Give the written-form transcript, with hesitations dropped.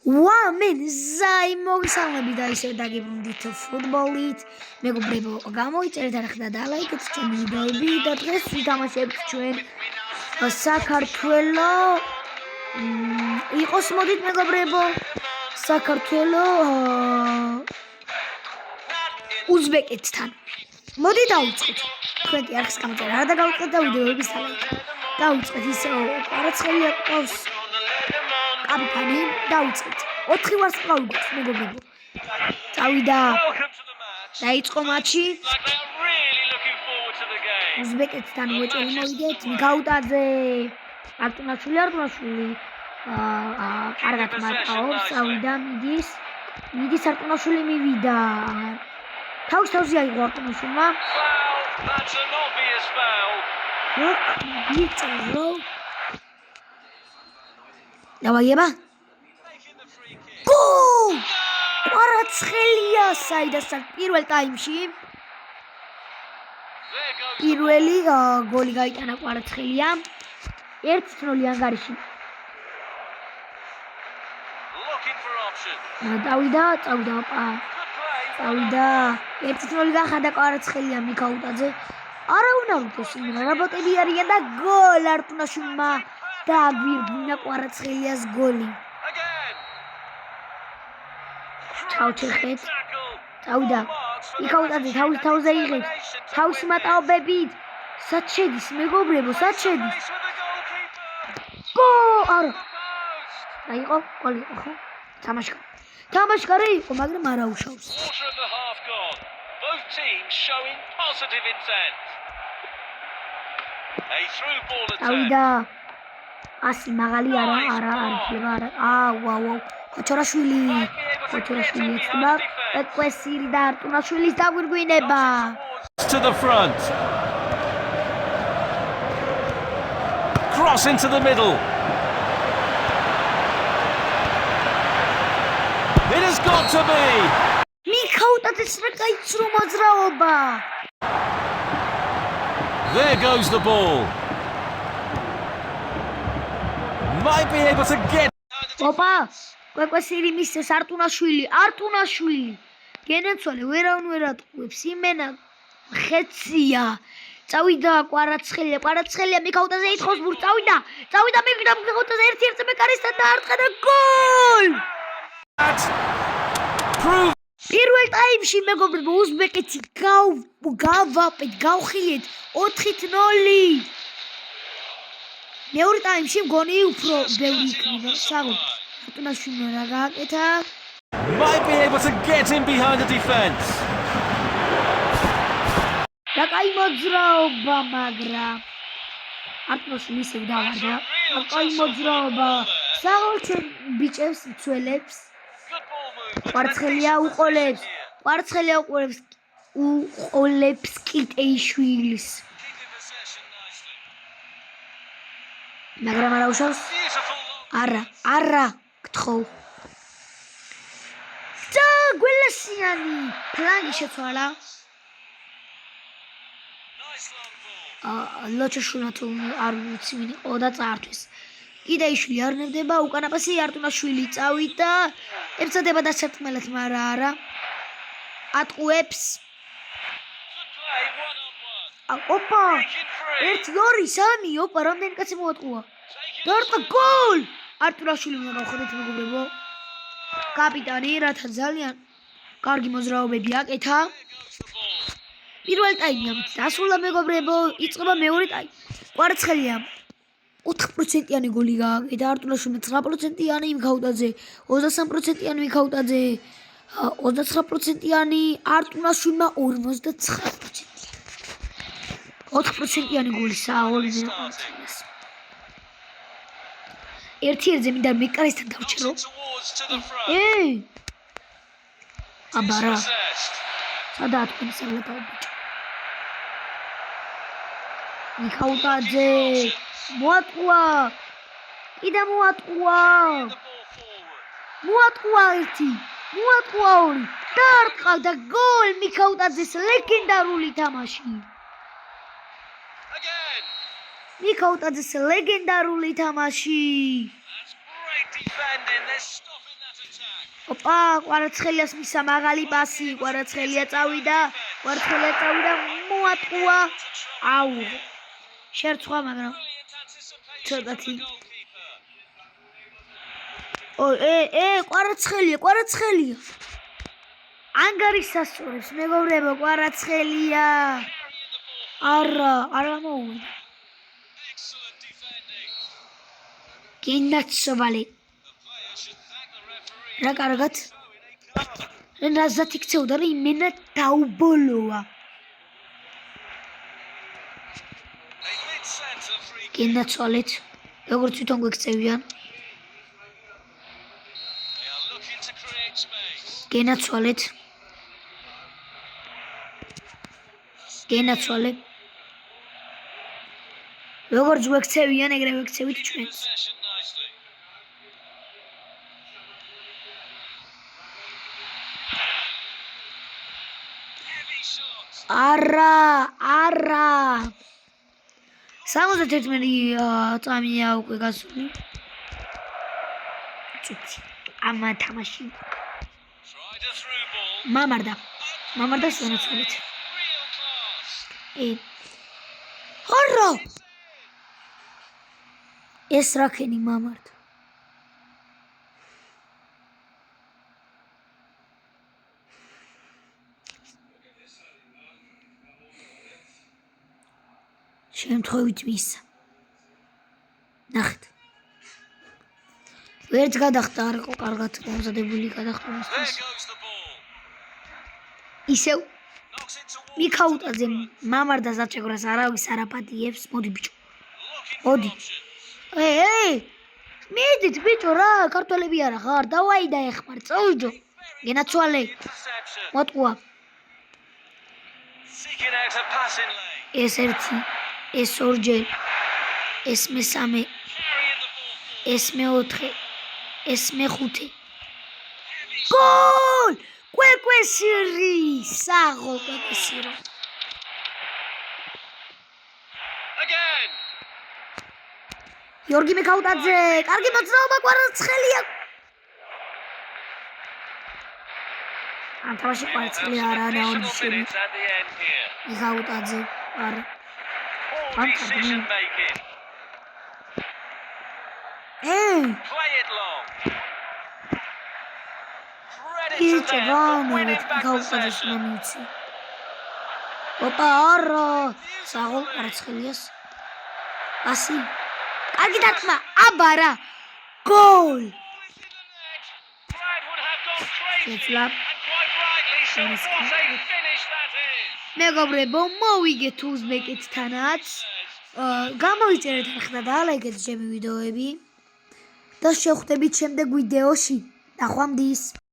ვამენ ზაიმოგისალმები და ისევ დაგიბრუნდით ფუტბოლით. მეგობრებო, გამოიწერეთ ახლა და ლაიქეთ ჩემი ვიდეოები და დღეს ვითამაშებთ ჩვენ საქართველო. იყოს მოდით მეგობრებო, საქართველო უზბეკეთთან. მოდი დავიწყოთ. თქვენ კი არხს გამოწერეთ, არა და გავიწყეთ და ვიდეოების ლაიქი. დავიწყეთ ისე კვარაცხელია ყავს. კაპიტანი დავიწყეთ. 4 ვარს გავიგოთ მეგობრებო. წავიდა. დაიწყო მატჩი. უზბეკეთთან უეჭველი მოვიდეთ. მიქაუტაძე. არტუნაშვილი. კარგად მატყაობს. წავიდა მიდის არტუნაშვილი მივიდა. თავზე აიღო არტუნაშვილმა. ვიწერო. დავაიება. გოლ! კვარაცხელია საიდასთან პირველ ტაიმში. პირველი გოლი გაიტანა კვარაცხელია. 1-0 ანგარიში. წავიდა. 1-0 გახადა კვარაცხელია მიქაუტაძე. არა უნარუდეს რაბოტები არიან და გოლ არტუნაშვილმა დააგვირგვინა კვარაცხელიას გოლი. ჩავჩეხეთ. წავიდა. მიქაუტაძე თავზე იღებს. თავის მატაობებით. სად შედის მეგობრებო, სად შედის? გოლ! არა. აიყო, გოლი იყო ხო? თამაშკარი იყო, მაგრამ არ აუშავს. წავიდა. ასი მაღალი არა იფლება არა. ვაუ. ქოჩორაშვილი ეცდება. კვესირი და არტუნაშვილის დაგვირგვინება. To the front. Cross into the middle. It has got to be. მიქაუტაძეს რა გაიცრო მოძრაობა. There goes the ball. Might be able to get. ოპა, კვესირი მისცეს არტუნაშვილი. გენეცვალე ვერავინ ატყუებს იმენა ხეცია. წავიდა კვარაცხელია მიქაუტაძე ითხოვს ბურთს. წავიდა მიქაუტაძე ერთ-ერთი მეკარისთან დაარტყა და გოლ! პირველ ტაიმში მეგობრებო უზბეკეთი გავხიეთ 4-0. მეორე ტაიმში მგონი უფრო ბევრი იქნება. საგოლ არტუნაშვილმა რა გააკეთა? Might be able to get in behind the defense. რა კაი მოძრაობა, მაგრამ არტუნაშვილი ისევ დავარდა. კაი მოძრაობა. საგოლ ჩვენ ბიჭებს მცველებს. კვარაცხელია უყოლებს კიტეიშვილის. მაგრამ არ აუშავს? არა, გთხოვ. და გველასიანი ფლანგი შეცვალა. ლოჩაშვილმა თუ არ ვიცი ვინ იყო და წაართვეს. კიტეიშვილი არ ნებდება, უკანა პასი არტუნაშვილი წავიდა. ემცადება დასარტყმელად, მაგრამ არა. ატყუებს. ოპა! 1-2-3, ოპა, რამდენი კაცი მოატყუა. დაარტყა გოლ! არტუნაშვილი უნდა გავხდეთ მეგობრებო. კაპიტანი რათა ძალიან კარგი მოძრაობები აკეთა. პირველ ტაიმი ამით დასრულდა მეგობრებო, იწყება მეორე ტაიმი. კვარაცხელია 4%-იანი გოლი გააკეთა, არტუნაშვილმა 9%-იანი მიქაუტაძე, 23%-იანი მიქაუტაძე, 29%-იანი არტუნაშვილმა 59%-იანი. 4%-იანი გოლი საავოლი კვარაცხელიას. ერთ-ერთზე მინდა მეკარისთან დავჭერო. აბარა. სადაა თქვენი საგლატაო ბიჭო? მიქაუტაძე მოატყუა. კიდე მოატყუა ერთი. მოატყუა ორი. დაარტყა და გოლ მიქაუტაძეს ლეგენდარული თამაში. მიქაუტაძეს ლეგენდარული თამაში. ოპა, კვარაცხელიას მისა მაღალი პასი, კვარაცხელია წავიდა, მოატყუა. აუ. შერცხვა, მაგრამ ცოტათი. კვარაცხელია. ანგარის სასწორებს, მეგობრებო, კვარაცხელია. არა მოუვიდა. გენაცვალე. რა კარგად? რაზად იქცეოდა რა იმენა დაუბოლოა. გენაცვალეთ. როგორც თვითონ გვექცევიან. გენაცვალეთ. როგორც გვექცევიან, ეგრე ვექცევით ჩვენს. არა 71 წამია უკვე გასული. წუთი ამა თამაში მამარდა შენაცვლით. არა ეს რაკენი მამარდა. შემთხვევით მისა. ნახეთ. ვერც გადახდა არ იყო კარგად მომზადებული გადახდომისთვის. ისევ მიქაუტაძე მამარდას აჭეგრას არავის არაპატიებს. მოდი ბიჭო. მოდი. მიდით ბიჭო რა, ქართველები არა ხარ? დავაი დაეხმარ, წავიდო. გენაცვალე. მოტყუა. ეს ერთი, ეს ორჯერ, ეს მესამე, ეს მეოთხე, ეს მეხუთე. გოლ! კვეკვესირი, საღო კვეკვესირო. იორგი მიქაუტაძე, კარგი მოძრაობა კვარაცხელია. ამ თამაში კვარაცხელი არა ნაოდიშები. მიქაუტაძე, არა. Idzie wolny, mიქაუტაძეს მომიცი. ოპა, არა. საღო კვარაცხელიას. პასი. კარგი დარტყმა, აბარა. გოლ. მეგობრებო, მოვიგეთ უზბეკეთთანაც. გამოვიწერეთ ახლა და ლაიქეთ ჩემი ვიდეოები და შევხვდებით შემდეგ ვიდეოში. ნახვამდის.